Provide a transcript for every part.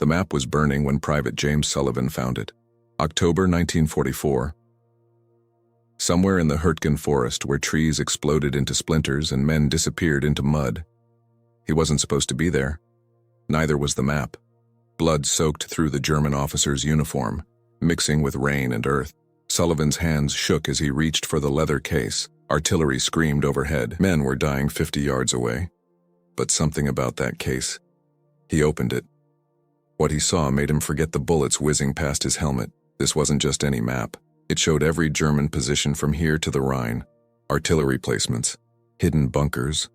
The map was burning when Private James Sullivan found it. October 1944. Somewhere in the Hurtgen Forest, where trees exploded into splinters and men disappeared into mud. He wasn't supposed to be there. Neither was the map. Blood soaked through the German officer's uniform, mixing with rain and earth. Sullivan's hands shook as he reached for the leather case. Artillery screamed overhead. Men were dying 50 yards away. But something about that case. He opened it. What he saw made him forget the bullets whizzing past his helmet. This wasn't just any map. It showed every German position from here to the Rhine. Artillery placements, hidden bunkers,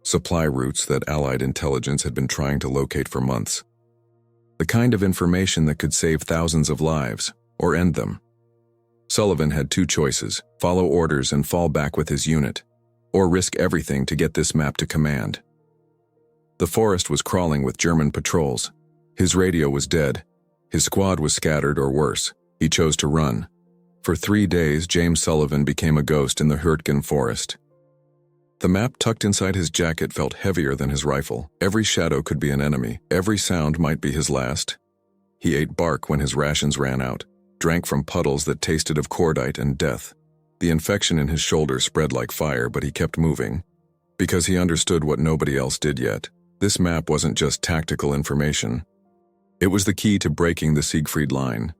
supply routes that Allied intelligence had been trying to locate for months. The kind of information that could save thousands of lives, or end them. Sullivan had two choices: follow orders and fall back with his unit, or risk everything to get this map to command. The forest was crawling with German patrols. His radio was dead. His squad was scattered or worse. He chose to run. For 3 days, James Sullivan became a ghost in the Hurtgen Forest. The map tucked inside his jacket felt heavier than his rifle. Every shadow could be an enemy. Every sound might be his last. He ate bark when his rations ran out, drank from puddles that tasted of cordite and death. The infection in his shoulder spread like fire, but he kept moving. Because he understood what nobody else did yet. This map wasn't just tactical information. It was the key to breaking the Siegfried Line.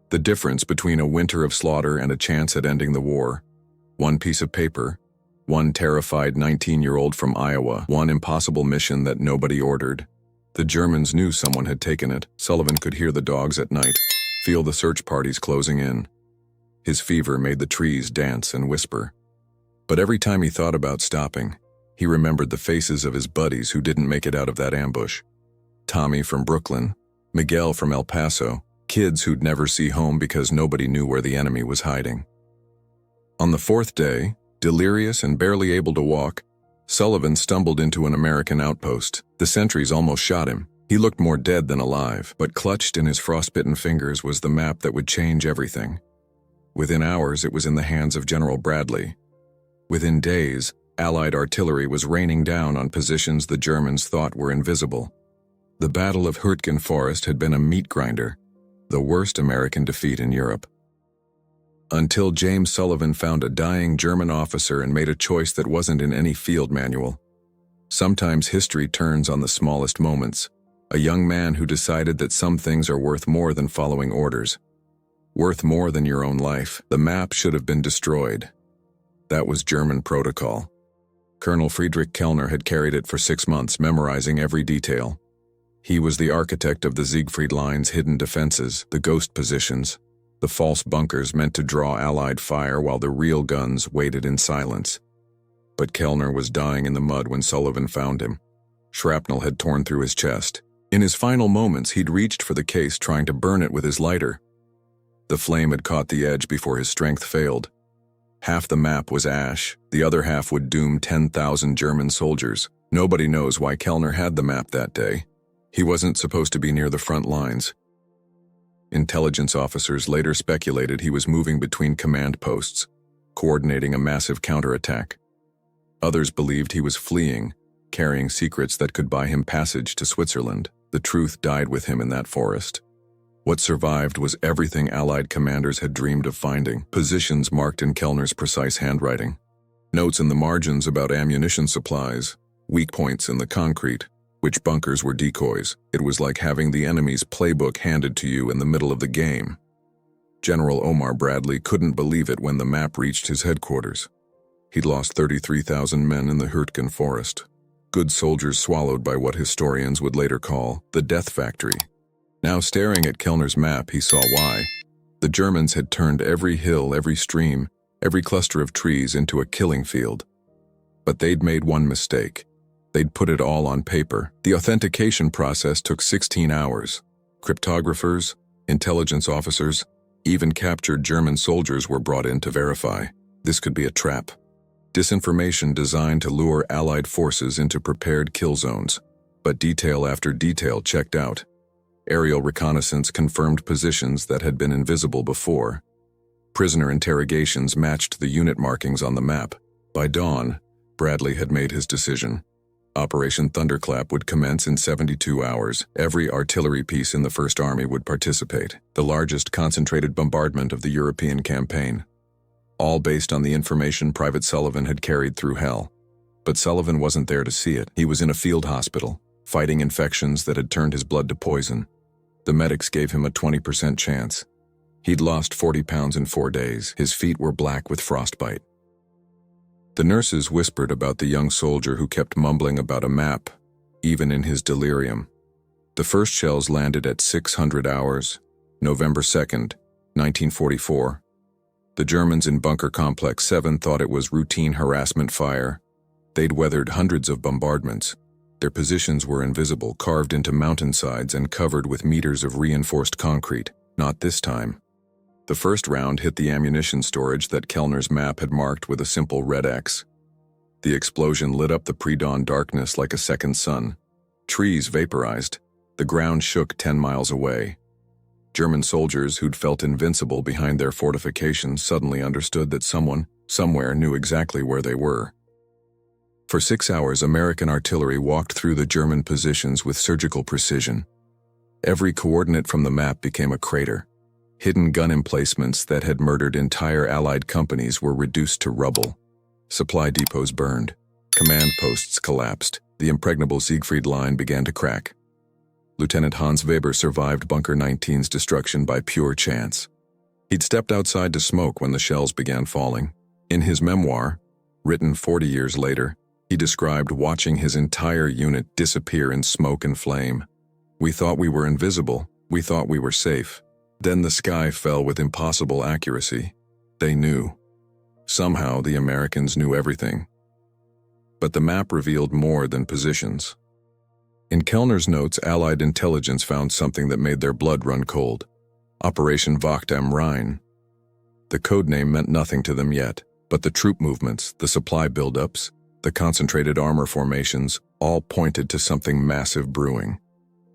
The difference between a winter of slaughter and a chance at ending the war. One piece of paper, one terrified 19-year-old from Iowa, one impossible mission that nobody ordered. The Germans knew someone had taken it. Sullivan could hear the dogs at night, feel the search parties closing in. His fever made the trees dance and whisper. But every time he thought about stopping, he remembered the faces of his buddies who didn't make it out of that ambush. Tommy from Brooklyn, Miguel from El Paso, kids who'd never see home because nobody knew where the enemy was hiding. On the fourth day, delirious and barely able to walk, Sullivan stumbled into an American outpost. The sentries almost shot him. He looked more dead than alive, but clutched in his frostbitten fingers was the map that would change everything. Within hours, it was in the hands of General Bradley. Within days, Allied artillery was raining down on positions the Germans thought were invisible. The Battle of Hurtgen Forest had been a meat grinder, the worst American defeat in Europe. Until James Sullivan found a dying German officer and made a choice that wasn't in any field manual. Sometimes history turns on the smallest moments. A young man who decided that some things are worth more than following orders. Worth more than your own life. The map should have been destroyed. That was German protocol. Colonel Friedrich Kellner had carried it for 6 months, memorizing every detail. He was the architect of the Siegfried Line's hidden defenses, the ghost positions, the false bunkers meant to draw Allied fire while the real guns waited in silence. But Kellner was dying in the mud when Sullivan found him. Shrapnel had torn through his chest. In his final moments, he'd reached for the case, trying to burn it with his lighter. The flame had caught the edge before his strength failed. Half the map was ash, the other half would doom 10,000 German soldiers. Nobody knows why Kellner had the map that day. He wasn't supposed to be near the front lines. Intelligence officers later speculated he was moving between command posts, coordinating a massive counterattack. Others believed he was fleeing, carrying secrets that could buy him passage to Switzerland. The truth died with him in that forest. What survived was everything Allied commanders had dreamed of finding. Positions marked in Kellner's precise handwriting. Notes in the margins about ammunition supplies, weak points in the concrete, which bunkers were decoys. It was like having the enemy's playbook handed to you in the middle of the game. General Omar Bradley couldn't believe it when the map reached his headquarters. He'd lost 33,000 men in the Hurtgen Forest. Good soldiers swallowed by what historians would later call the death factory. Now staring at Kellner's map, he saw why. The Germans had turned every hill, every stream, every cluster of trees into a killing field. But they'd made one mistake. They'd put it all on paper. The authentication process took 16 hours. Cryptographers, intelligence officers, even captured German soldiers were brought in to verify. This could be a trap. Disinformation designed to lure Allied forces into prepared kill zones. But detail after detail checked out. Aerial reconnaissance confirmed positions that had been invisible before. Prisoner interrogations matched the unit markings on the map. By dawn, Bradley had made his decision. Operation Thunderclap would commence in 72 hours. Every artillery piece in the First Army would participate, the largest concentrated bombardment of the European campaign. All based on the information Private Sullivan had carried through hell. But Sullivan wasn't there to see it. He was in a field hospital, fighting infections that had turned his blood to poison. The medics gave him a 20% chance. He'd lost 40 pounds in 4 days. His feet were black with frostbite. The nurses whispered about the young soldier who kept mumbling about a map, even in his delirium. The first shells landed at 600 hours, November 2nd, 1944. The Germans in Bunker Complex 7 thought it was routine harassment fire. They'd weathered hundreds of bombardments. Their positions were invisible, carved into mountainsides and covered with meters of reinforced concrete. Not this time. The first round hit the ammunition storage that Kellner's map had marked with a simple red X. The explosion lit up the pre-dawn darkness like a second sun. Trees vaporized. The ground shook 10 miles away. German soldiers who'd felt invincible behind their fortifications suddenly understood that someone, somewhere, knew exactly where they were. For 6 hours, American artillery walked through the German positions with surgical precision. Every coordinate from the map became a crater. Hidden gun emplacements that had murdered entire Allied companies were reduced to rubble. Supply depots burned. Command posts collapsed. The impregnable Siegfried Line began to crack. Lieutenant Hans Weber survived Bunker 19's destruction by pure chance. He'd stepped outside to smoke when the shells began falling. In his memoir, written 40 years later, he described watching his entire unit disappear in smoke and flame. "We thought we were invisible. We thought we were safe. Then the sky fell with impossible accuracy. They knew. Somehow the Americans knew everything." But the map revealed more than positions. In Kellner's notes, Allied intelligence found something that made their blood run cold. Operation Wacht am Rhein. The code name meant nothing to them yet, but the troop movements, the supply buildups, the concentrated armor formations, all pointed to something massive brewing.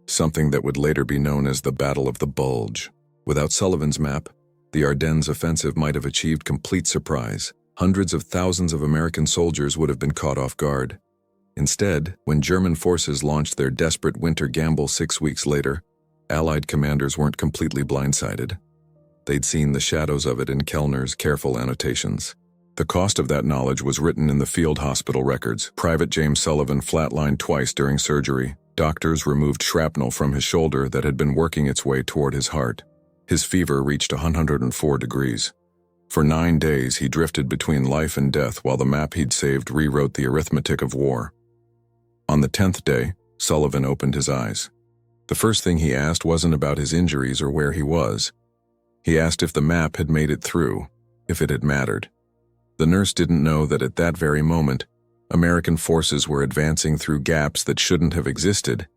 Something that would later be known as the Battle of the Bulge. Without Sullivan's map, the Ardennes offensive might have achieved complete surprise. Hundreds of thousands of American soldiers would have been caught off guard. Instead, when German forces launched their desperate winter gamble 6 weeks later, Allied commanders weren't completely blindsided. They'd seen the shadows of it in Kellner's careful annotations. The cost of that knowledge was written in the field hospital records. Private James Sullivan flatlined twice during surgery. Doctors removed shrapnel from his shoulder that had been working its way toward his heart. His fever reached 104 degrees. For 9 days, he drifted between life and death while the map he'd saved rewrote the arithmetic of war. On the 10th day, Sullivan opened his eyes. The first thing he asked wasn't about his injuries or where he was. He asked if the map had made it through, if it had mattered. The nurse didn't know that at that very moment, American forces were advancing through gaps that shouldn't have existed,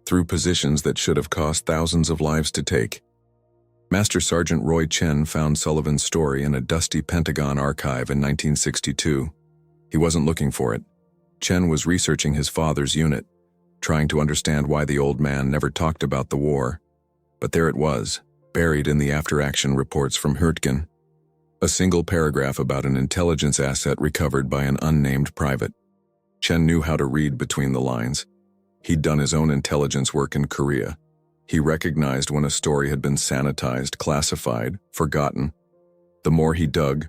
through positions that should have cost thousands of lives to take. Master Sergeant Roy Chen found Sullivan's story in a dusty Pentagon archive in 1962. He wasn't looking for it. Chen was researching his father's unit, trying to understand why the old man never talked about the war. But there it was, buried in the after-action reports from Hurtgen. A single paragraph about an intelligence asset recovered by an unnamed private. Chen knew how to read between the lines. He'd done his own intelligence work in Korea. He recognized when a story had been sanitized, classified, forgotten. The more he dug,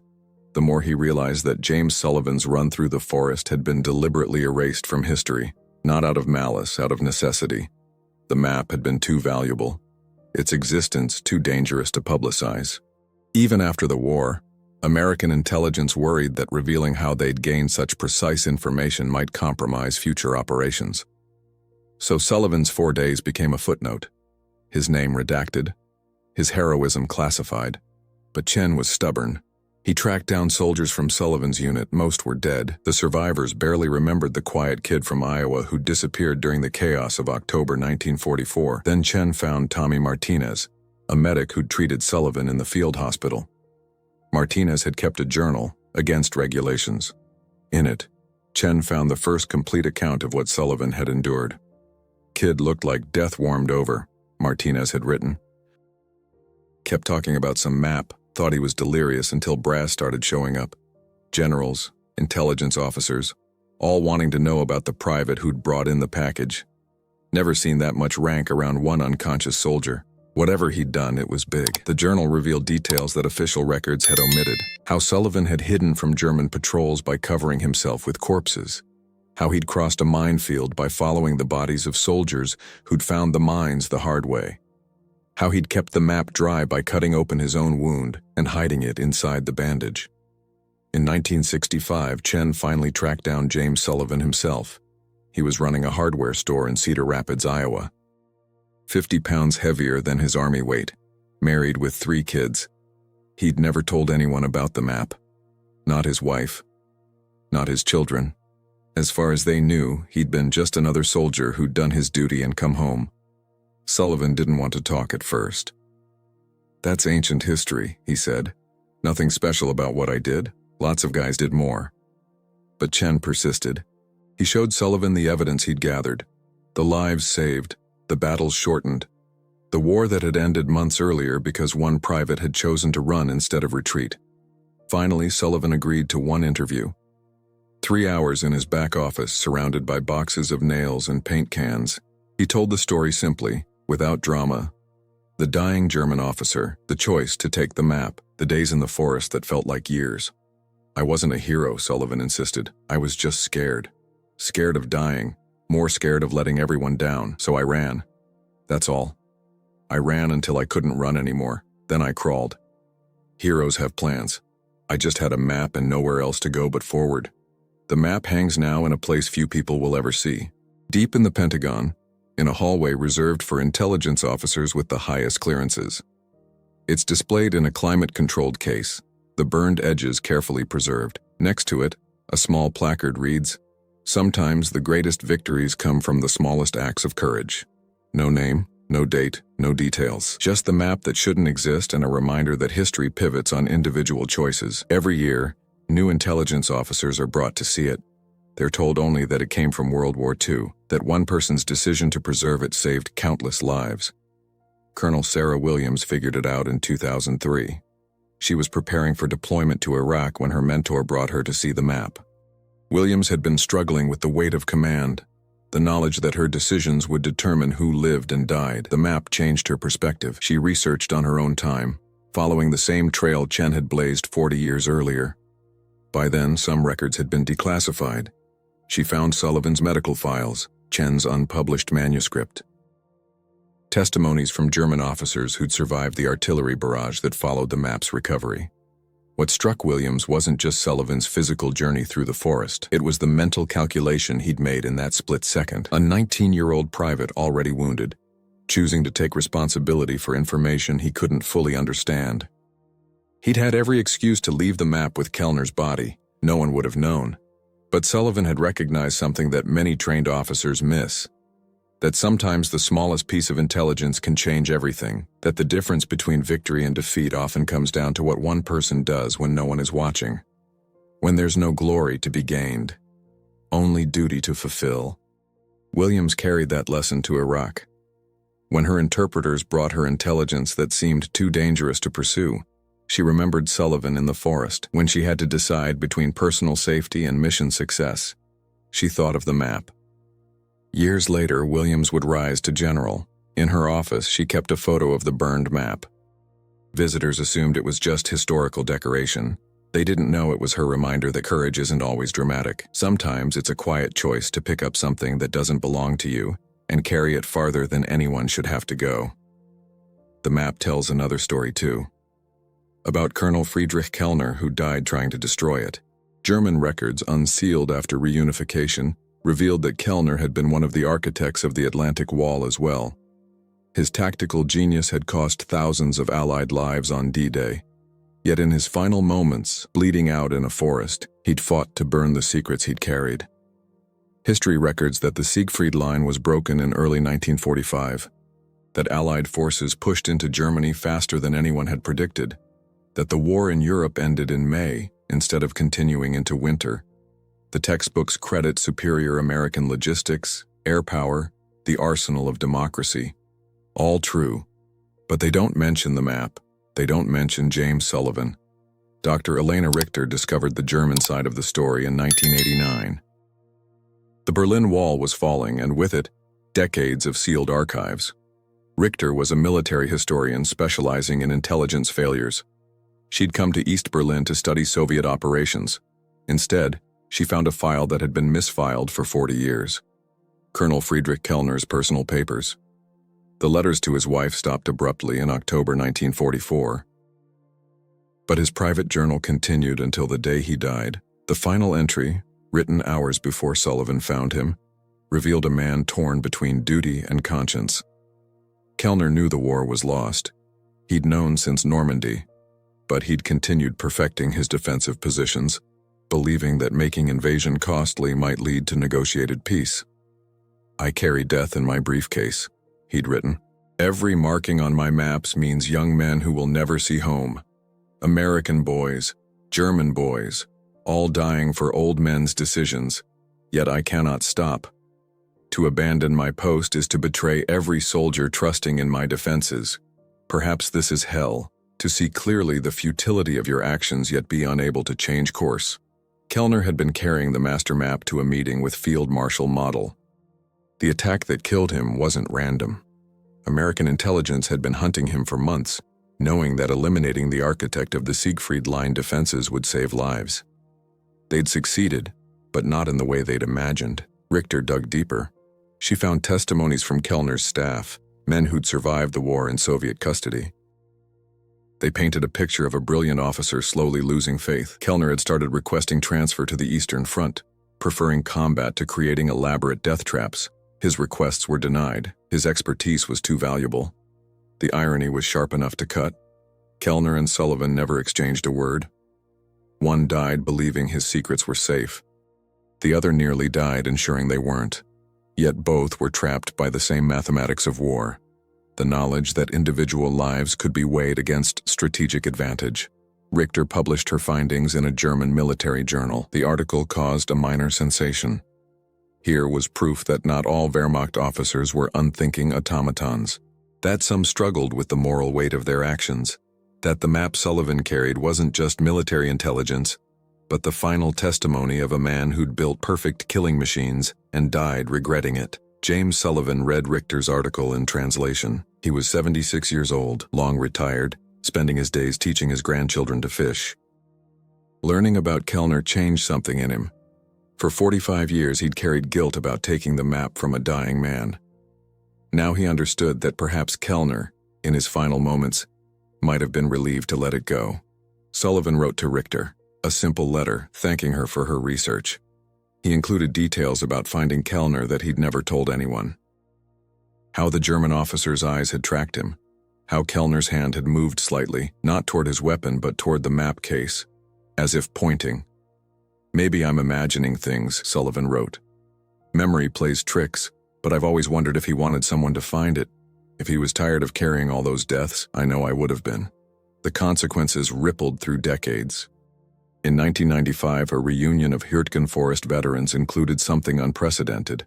the more he realized that James Sullivan's run through the forest had been deliberately erased from history, not out of malice, out of necessity. The map had been too valuable, its existence too dangerous to publicize. Even after the war, American intelligence worried that revealing how they'd gained such precise information might compromise future operations. So Sullivan's 4 days became a footnote. His name redacted, his heroism classified. But Chen was stubborn. He tracked down soldiers from Sullivan's unit. Most were dead. The survivors barely remembered the quiet kid from Iowa who disappeared during the chaos of October 1944. Then Chen found Tommy Martinez, a medic who'd treated Sullivan in the field hospital. Martinez had kept a journal, against regulations. In it, Chen found the first complete account of what Sullivan had endured. "Kid looked like death warmed over," Martinez had written. Kept talking about some map, thought he was delirious until brass started showing up. Generals, intelligence officers, all wanting to know about the private who'd brought in the package. Never seen that much rank around one unconscious soldier. Whatever he'd done, it was big. The journal revealed details that official records had omitted. How Sullivan had hidden from German patrols by covering himself with corpses. How he'd crossed a minefield by following the bodies of soldiers who'd found the mines the hard way. How he'd kept the map dry by cutting open his own wound and hiding it inside the bandage. In 1965, Chen finally tracked down James Sullivan himself. He was running a hardware store in Cedar Rapids, Iowa. 50 pounds heavier than his army weight, married with 3 kids. He'd never told anyone about the map. Not his wife. Not his children. As far as they knew, he'd been just another soldier who'd done his duty and come home. Sullivan didn't want to talk at first. "That's ancient history," he said. "Nothing special about what I did. Lots of guys did more." But Chen persisted. He showed Sullivan the evidence he'd gathered. The lives saved, the battles shortened, the war that had ended months earlier because one private had chosen to run instead of retreat. Finally, Sullivan agreed to one interview. 3 hours in his back office, surrounded by boxes of nails and paint cans. He told the story simply, without drama. The dying German officer, the choice to take the map, the days in the forest that felt like years. "I wasn't a hero," Sullivan insisted. "I was just scared. Scared of dying, more scared of letting everyone down, so I ran. That's all. I ran until I couldn't run anymore, then I crawled. Heroes have plans. I just had a map and nowhere else to go but forward. The map hangs now in a place few people will ever see. Deep in the Pentagon, in a hallway reserved for intelligence officers with the highest clearances. It's displayed in a climate-controlled case, the burned edges carefully preserved. Next to it, a small placard reads, 'Sometimes the greatest victories come from the smallest acts of courage.' No name, no date, no details. Just the map that shouldn't exist and a reminder that history pivots on individual choices. Every year, new intelligence officers are brought to see it. They're told only that it came from World War II, that one person's decision to preserve it saved countless lives. Colonel Sarah Williams figured it out in 2003. She was preparing for deployment to Iraq when her mentor brought her to see the map. Williams had been struggling with the weight of command, the knowledge that her decisions would determine who lived and died. The map changed her perspective. She researched on her own time, following the same trail Chen had blazed 40 years earlier. By then, some records had been declassified. She found Sullivan's medical files, Chen's unpublished manuscript. Testimonies from German officers who'd survived the artillery barrage that followed the map's recovery. What struck Williams wasn't just Sullivan's physical journey through the forest. It was the mental calculation he'd made in that split second. A 19-year-old private already wounded, choosing to take responsibility for information he couldn't fully understand. He'd had every excuse to leave the map with Kellner's body. No one would have known. But Sullivan had recognized something that many trained officers miss. That sometimes the smallest piece of intelligence can change everything, that the difference between victory and defeat often comes down to what one person does when no one is watching. When there's no glory to be gained, only duty to fulfill. Williams carried that lesson to Iraq. When her interpreters brought her intelligence that seemed too dangerous to pursue, she remembered Sullivan in the forest. When she had to decide between personal safety and mission success, she thought of the map. Years later, Williams would rise to general. In her office, she kept a photo of the burned map. Visitors assumed it was just historical decoration. They didn't know it was her reminder that courage isn't always dramatic. Sometimes it's a quiet choice to pick up something that doesn't belong to you and carry it farther than anyone should have to go. The map tells another story too. About Colonel Friedrich Kellner, who died trying to destroy it. German records, unsealed after reunification, revealed that Kellner had been one of the architects of the Atlantic Wall as well. His tactical genius had cost thousands of Allied lives on D-Day. Yet in his final moments, bleeding out in a forest, he'd fought to burn the secrets he'd carried. History records that the Siegfried Line was broken in early 1945, that Allied forces pushed into Germany faster than anyone had predicted, that the war in Europe ended in May instead of continuing into winter. The textbooks credit superior American logistics, air power, the arsenal of democracy. All true, but they don't mention the map. They don't mention James Sullivan. Dr. Elena Richter discovered the German side of the story in 1989. The Berlin Wall was falling, and with it, decades of sealed archives. Richter was a military historian specializing in intelligence failures. She'd come to East Berlin to study Soviet operations. Instead, she found a file that had been misfiled for 40 years. Colonel Friedrich Kellner's personal papers. The letters to his wife stopped abruptly in October 1944. But his private journal continued until the day he died. The final entry, written hours before Sullivan found him, revealed a man torn between duty and conscience. Kellner knew the war was lost. He'd known since Normandy, but he'd continued perfecting his defensive positions, believing that making invasion costly might lead to negotiated peace. "I carry death in my briefcase," he'd written. "Every marking on my maps means young men who will never see home. American boys, German boys, all dying for old men's decisions, yet I cannot stop. To abandon my post is to betray every soldier trusting in my defenses. Perhaps this is hell, to see clearly the futility of your actions yet be unable to change course." Kellner had been carrying the master map to a meeting with Field Marshal Model. The attack that killed him wasn't random. American intelligence had been hunting him for months, knowing that eliminating the architect of the Siegfried Line defenses would save lives. They'd succeeded, but not in the way they'd imagined. Richter dug deeper. She found testimonies from Kellner's staff, men who'd survived the war in Soviet custody. They painted a picture of a brilliant officer slowly losing faith. Kellner had started requesting transfer to the Eastern Front, preferring combat to creating elaborate death traps. His requests were denied. His expertise was too valuable. The irony was sharp enough to cut. Kellner and Sullivan never exchanged a word. One died believing his secrets were safe. The other nearly died ensuring they weren't. Yet both were trapped by the same mathematics of war, the knowledge that individual lives could be weighed against strategic advantage. Richter published her findings in a German military journal. The article caused a minor sensation. Here was proof that not all Wehrmacht officers were unthinking automatons, that some struggled with the moral weight of their actions, that the map Sullivan carried wasn't just military intelligence, but the final testimony of a man who'd built perfect killing machines and died regretting it. James Sullivan read Richter's article in translation. He was 76 years old, long retired, spending his days teaching his grandchildren to fish. Learning about Kellner changed something in him. For 45 years he'd carried guilt about taking the map from a dying man. Now he understood that perhaps Kellner, in his final moments, might have been relieved to let it go. Sullivan wrote to Richter, a simple letter thanking her for her research. He included details about finding Kellner that he'd never told anyone. How the German officer's eyes had tracked him. How Kellner's hand had moved slightly, not toward his weapon but toward the map case, as if pointing. "Maybe I'm imagining things," Sullivan wrote. "Memory plays tricks, but I've always wondered if he wanted someone to find it. If he was tired of carrying all those deaths, I know I would have been." The consequences rippled through decades. In 1995, a reunion of Hürtgen Forest veterans included something unprecedented.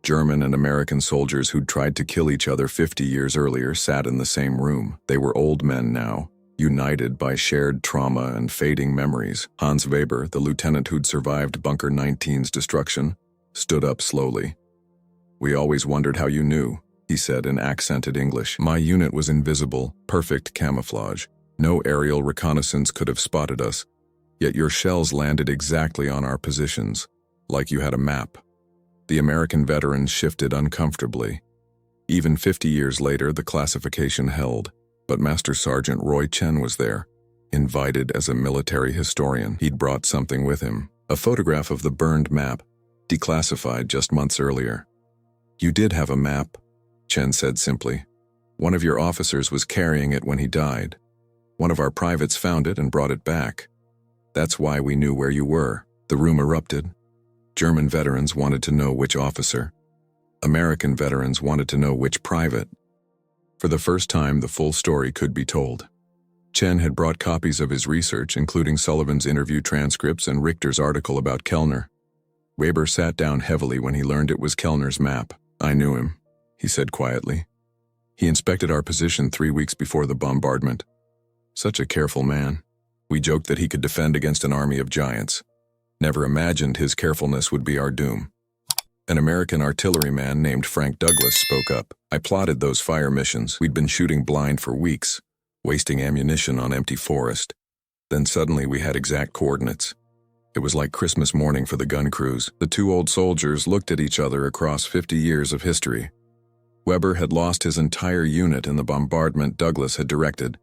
German and American soldiers who'd tried to kill each other 50 years earlier sat in the same room. They were old men now, united by shared trauma and fading memories. Hans Weber, the lieutenant who'd survived Bunker 19's destruction, stood up slowly. "We always wondered how you knew," he said in accented English. "My unit was invisible, perfect camouflage. No aerial reconnaissance could have spotted us. Yet your shells landed exactly on our positions, like you had a map." The American veterans shifted uncomfortably. Even 50 years later, the classification held, but Master Sergeant Roy Chen was there, invited as a military historian. He'd brought something with him, a photograph of the burned map, declassified just months earlier. "You did have a map," Chen said simply. "One of your officers was carrying it when he died. One of our privates found it and brought it back. That's why we knew where you were." The room erupted. German veterans wanted to know which officer. American veterans wanted to know which private. For the first time, the full story could be told. Chen had brought copies of his research, including Sullivan's interview transcripts and Richter's article about Kellner. Weber sat down heavily when he learned it was Kellner's map. "I knew him," he said quietly. "He inspected our position 3 weeks before the bombardment. Such a careful man. We joked that he could defend against an army of giants. Never imagined his carefulness would be our doom." An American artilleryman named Frank Douglas spoke up. I plotted those fire missions. We'd been shooting blind for weeks, wasting ammunition on empty forest. Then suddenly we had exact coordinates. It was like Christmas morning for the gun crews. The two old soldiers looked at each other across 50 years of history. Weber had lost his entire unit in the bombardment Douglas had directed.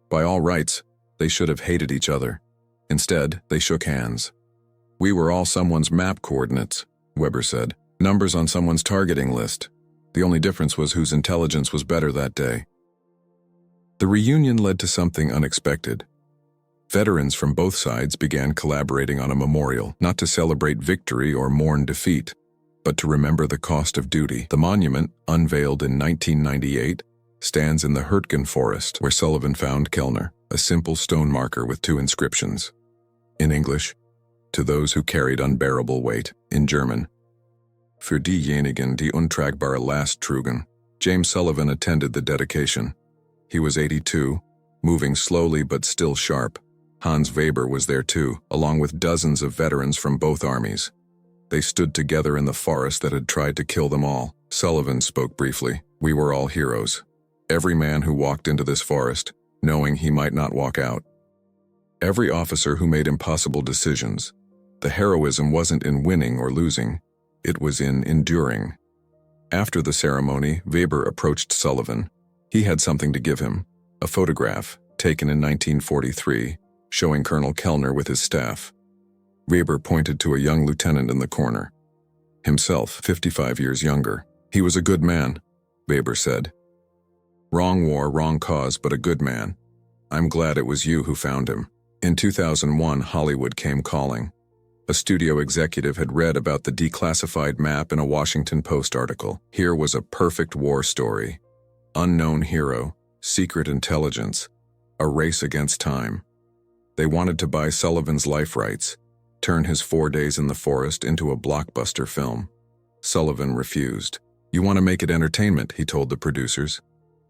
By all rights, they should have hated each other. Instead, they shook hands. We were all someone's map coordinates, Weber said. Numbers on someone's targeting list. The only difference was whose intelligence was better that day. The reunion led to something unexpected. Veterans from both sides began collaborating on a memorial, not to celebrate victory or mourn defeat, but to remember the cost of duty. The monument, unveiled in 1998, stands in the Hurtgen Forest, where Sullivan found Kellner, a simple stone marker with two inscriptions. In English, to those who carried unbearable weight. In German, für diejenigen die untragbare Last trugen. James Sullivan attended the dedication. He was 82, moving slowly but still sharp. Hans Weber was there too, along with dozens of veterans from both armies. They stood together in the forest that had tried to kill them all. Sullivan spoke briefly. We were all heroes. Every man who walked into this forest, knowing he might not walk out. Every officer who made impossible decisions. The heroism wasn't in winning or losing. It was in enduring. After the ceremony, Weber approached Sullivan. He had something to give him, a photograph taken in 1943, showing Colonel Kellner with his staff. Weber pointed to a young lieutenant in the corner. Himself, 55 years younger. He was a good man, Weber said. Wrong war, wrong cause, but a good man. I'm glad it was you who found him. In 2001, Hollywood came calling. A studio executive had read about the declassified map in a Washington Post article. Here was a perfect war story. Unknown hero, secret intelligence, a race against time. They wanted to buy Sullivan's life rights, turn his 4 days in the forest into a blockbuster film. Sullivan refused. You want to make it entertainment, he told the producers.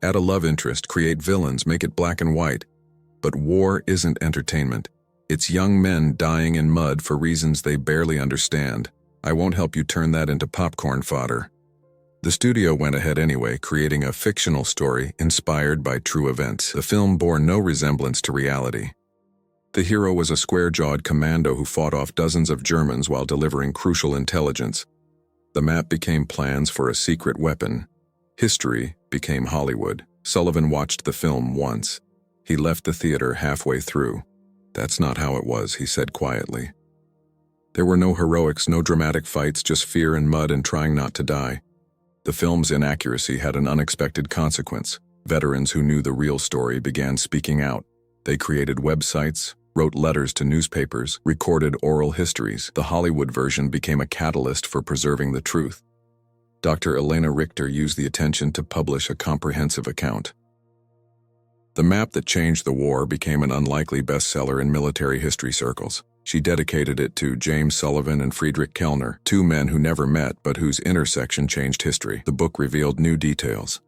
Add a love interest, create villains, make it black and white. But war isn't entertainment. It's young men dying in mud for reasons they barely understand. I won't help you turn that into popcorn fodder. The studio went ahead anyway, creating a fictional story inspired by true events. The film bore no resemblance to reality. The hero was a square-jawed commando who fought off dozens of Germans while delivering crucial intelligence. The map became plans for a secret weapon. History became Hollywood. Sullivan watched the film once. He left the theater halfway through. That's not how it was, he said quietly. There were no heroics, no dramatic fights, just fear and mud and trying not to die. The film's inaccuracy had an unexpected consequence. Veterans who knew the real story began speaking out. They created websites, wrote letters to newspapers, recorded oral histories. The Hollywood version became a catalyst for preserving the truth. Dr. Elena Richter used the attention to publish a comprehensive account. The map that changed the war became an unlikely bestseller in military history circles. She dedicated it to James Sullivan and Friedrich Kellner, two men who never met but whose intersection changed history. The book revealed new details.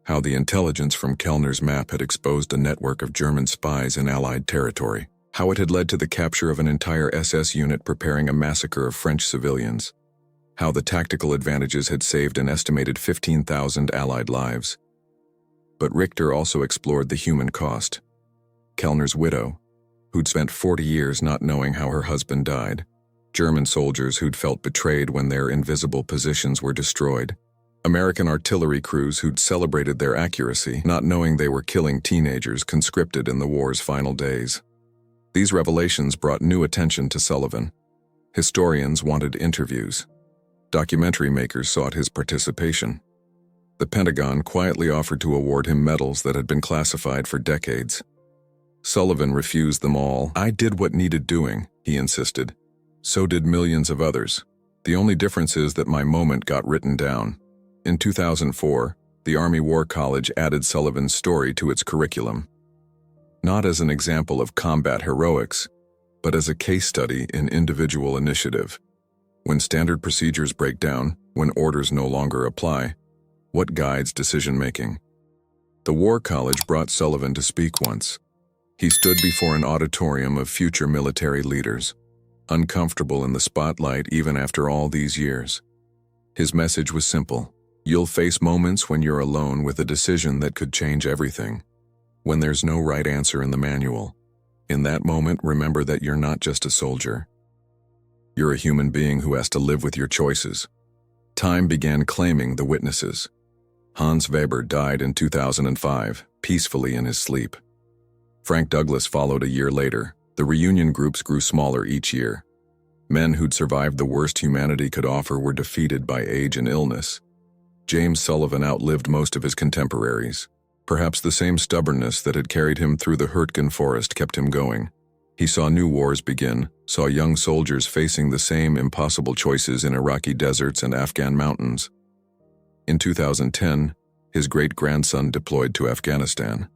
How the intelligence from Kellner's map had exposed a network of German spies in Allied territory. How it had led to the capture of an entire SS unit preparing a massacre of French civilians. How the tactical advantages had saved an estimated 15,000 Allied lives. But Richter also explored the human cost. Kellner's widow, who'd spent 40 years not knowing how her husband died. German soldiers who'd felt betrayed when their invisible positions were destroyed. American artillery crews who'd celebrated their accuracy, not knowing they were killing teenagers conscripted in the war's final days. These revelations brought new attention to Sullivan. Historians wanted interviews. Documentary makers sought his participation. The Pentagon quietly offered to award him medals that had been classified for decades. Sullivan refused them all. I did what needed doing, he insisted. So did millions of others. The only difference is that my moment got written down. In 2004, the Army War College added Sullivan's story to its curriculum. Not as an example of combat heroics, but as a case study in individual initiative. When standard procedures break down, when orders no longer apply, what guides decision-making? The War College brought Sullivan to speak once. He stood before an auditorium of future military leaders, uncomfortable in the spotlight even after all these years. His message was simple. You'll face moments when you're alone with a decision that could change everything. When there's no right answer in the manual. In that moment, remember that you're not just a soldier. You're a human being who has to live with your choices. Time began claiming the witnesses. Hans Weber died in 2005, peacefully in his sleep. Frank Douglas followed a year later. The reunion groups grew smaller each year. Men who'd survived the worst humanity could offer were defeated by age and illness. James Sullivan outlived most of his contemporaries. Perhaps the same stubbornness that had carried him through the Hurtgen Forest kept him going. He saw new wars begin, saw young soldiers facing the same impossible choices in Iraqi deserts and Afghan mountains. In 2010, his great-grandson deployed to Afghanistan.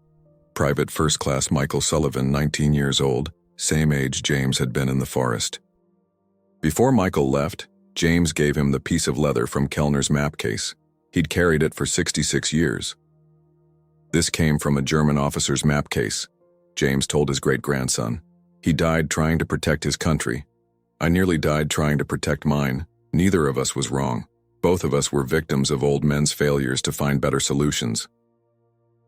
Private First Class Michael Sullivan, 19 years old, same age James had been in the forest. Before Michael left, James gave him the piece of leather from Kellner's map case. He'd carried it for 66 years. This came from a German officer's map case, James told his great-grandson. He died trying to protect his country. I nearly died trying to protect mine. Neither of us was wrong. Both of us were victims of old men's failures to find better solutions.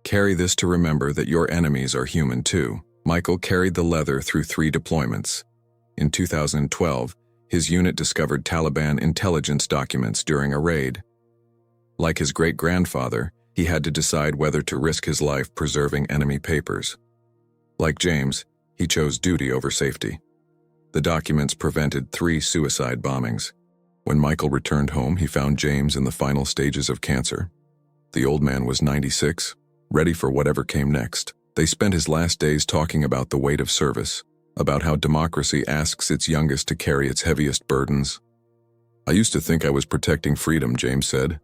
Carry this to remember that your enemies are human too. Michael carried the leather through 3 deployments. In 2012, his unit discovered Taliban intelligence documents during a raid. Like his great-grandfather, he had to decide whether to risk his life preserving enemy papers. Like James, he chose duty over safety. The documents prevented 3 suicide bombings. When Michael returned home, he found James in the final stages of cancer. The old man was 96, ready for whatever came next. They spent his last days talking about the weight of service, about how democracy asks its youngest to carry its heaviest burdens. I used to think I was protecting freedom, James said.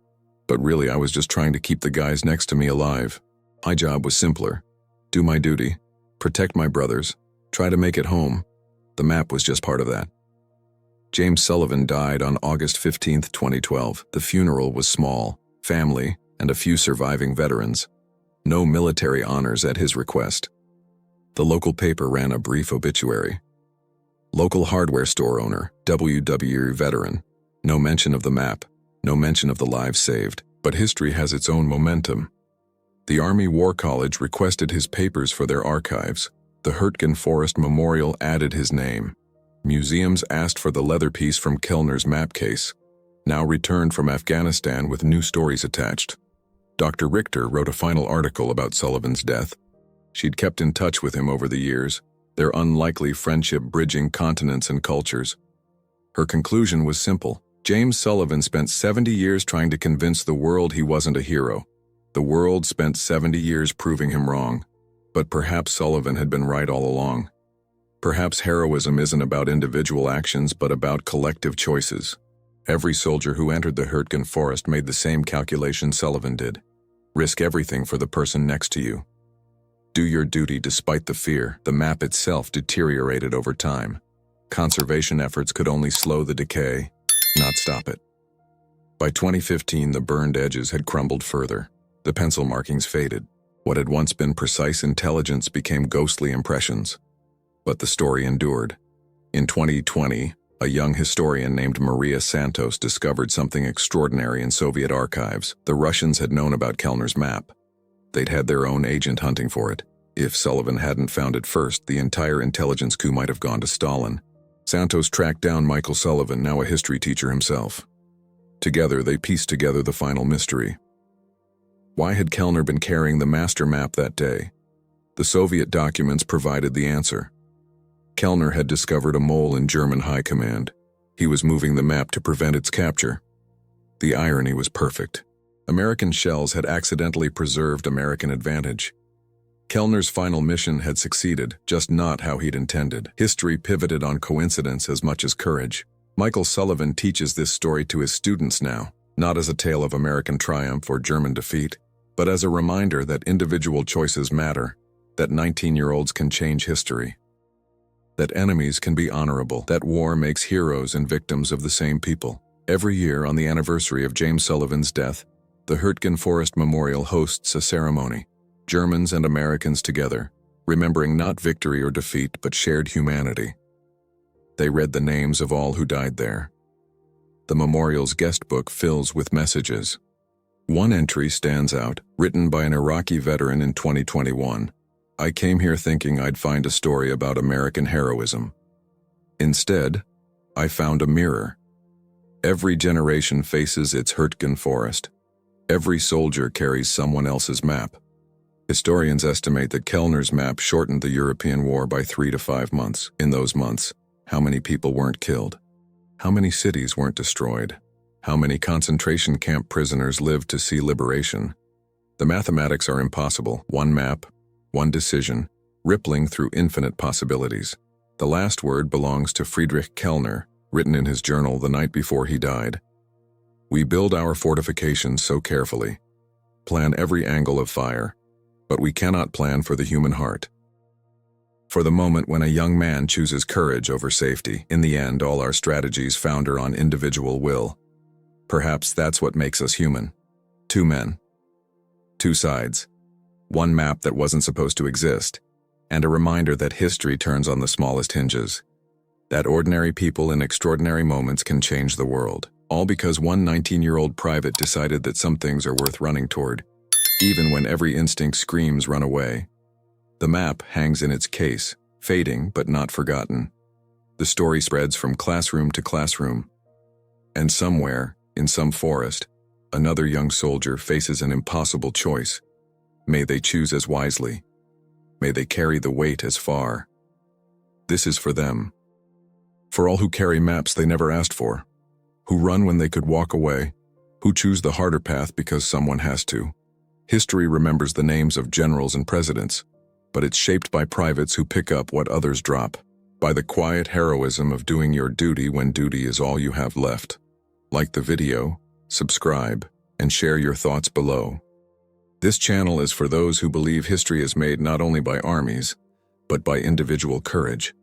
But really I was just trying to keep the guys next to me alive. My job was simpler. Do my duty, protect my brothers, try to make it home. The map was just part of that. James Sullivan died on August 15, 2012. The funeral was small, family, and a few surviving veterans. No military honors at his request. The local paper ran a brief obituary. Local hardware store owner, WW veteran. No mention of the map. No mention of the lives saved, but history has its own momentum. The Army War College requested his papers for their archives. The Hurtgen Forest Memorial added his name. Museums asked for the leather piece from Kellner's map case, now returned from Afghanistan with new stories attached. Dr. Richter wrote a final article about Sullivan's death. She'd kept in touch with him over the years, their unlikely friendship bridging continents and cultures. Her conclusion was simple. James Sullivan spent 70 years trying to convince the world he wasn't a hero. The world spent 70 years proving him wrong. But perhaps Sullivan had been right all along. Perhaps heroism isn't about individual actions but about collective choices. Every soldier who entered the Hurtgen Forest made the same calculation Sullivan did. Risk everything for the person next to you. Do your duty despite the fear. The map itself deteriorated over time. Conservation efforts could only slow the decay, not stop it. By 2015, the burned edges had crumbled further. The pencil markings faded. What had once been precise intelligence became ghostly impressions. But the story endured. In 2020, a young historian named Maria Santos discovered something extraordinary in Soviet archives. The Russians had known about Kellner's map. They'd had their own agent hunting for it. If Sullivan hadn't found it first, the entire intelligence coup might have gone to Stalin. Santos tracked down Michael Sullivan, now a history teacher himself. Together, they pieced together the final mystery. Why had Kellner been carrying the master map that day? The Soviet documents provided the answer. Kellner had discovered a mole in German high command. He was moving the map to prevent its capture. The irony was perfect. American shells had accidentally preserved American advantage. Kellner's final mission had succeeded, just not how he'd intended. History pivoted on coincidence as much as courage. Michael Sullivan teaches this story to his students now, not as a tale of American triumph or German defeat, but as a reminder that individual choices matter, that 19-year-olds can change history, that enemies can be honorable, that war makes heroes and victims of the same people. Every year on the anniversary of James Sullivan's death, the Hurtgen Forest Memorial hosts a ceremony. Germans and Americans together, remembering not victory or defeat but shared humanity. They read the names of all who died there. The memorial's guest book fills with messages. One entry stands out, written by an Iraqi veteran in 2021. "I came here thinking I'd find a story about American heroism. Instead, I found a mirror. Every generation faces its Hurtgen forest. Every soldier carries someone else's map." Historians estimate that Kellner's map shortened the European war by 3 to 5 months. In those months, how many people weren't killed? How many cities weren't destroyed? How many concentration camp prisoners lived to see liberation? The mathematics are impossible. One map, one decision, rippling through infinite possibilities. The last word belongs to Friedrich Kellner, written in his journal the night before he died. "We build our fortifications so carefully, plan every angle of fire, but we cannot plan for the human heart. For the moment when a young man chooses courage over safety, in the end all our strategies founder on individual will. Perhaps that's what makes us human. 2 men. 2 sides. One map that wasn't supposed to exist, and a reminder that history turns on the smallest hinges. That ordinary people in extraordinary moments can change the world. All because one 19-year-old private decided that some things are worth running toward, even when every instinct screams run away." The map hangs in its case, fading but not forgotten. The story spreads from classroom to classroom. And somewhere, in some forest, another young soldier faces an impossible choice. May they choose as wisely. May they carry the weight as far. This is for them. For all who carry maps they never asked for. Who run when they could walk away. Who choose the harder path because someone has to. History remembers the names of generals and presidents, but it's shaped by privates who pick up what others drop, by the quiet heroism of doing your duty when duty is all you have left. Like the video, subscribe, and share your thoughts below. This channel is for those who believe history is made not only by armies, but by individual courage.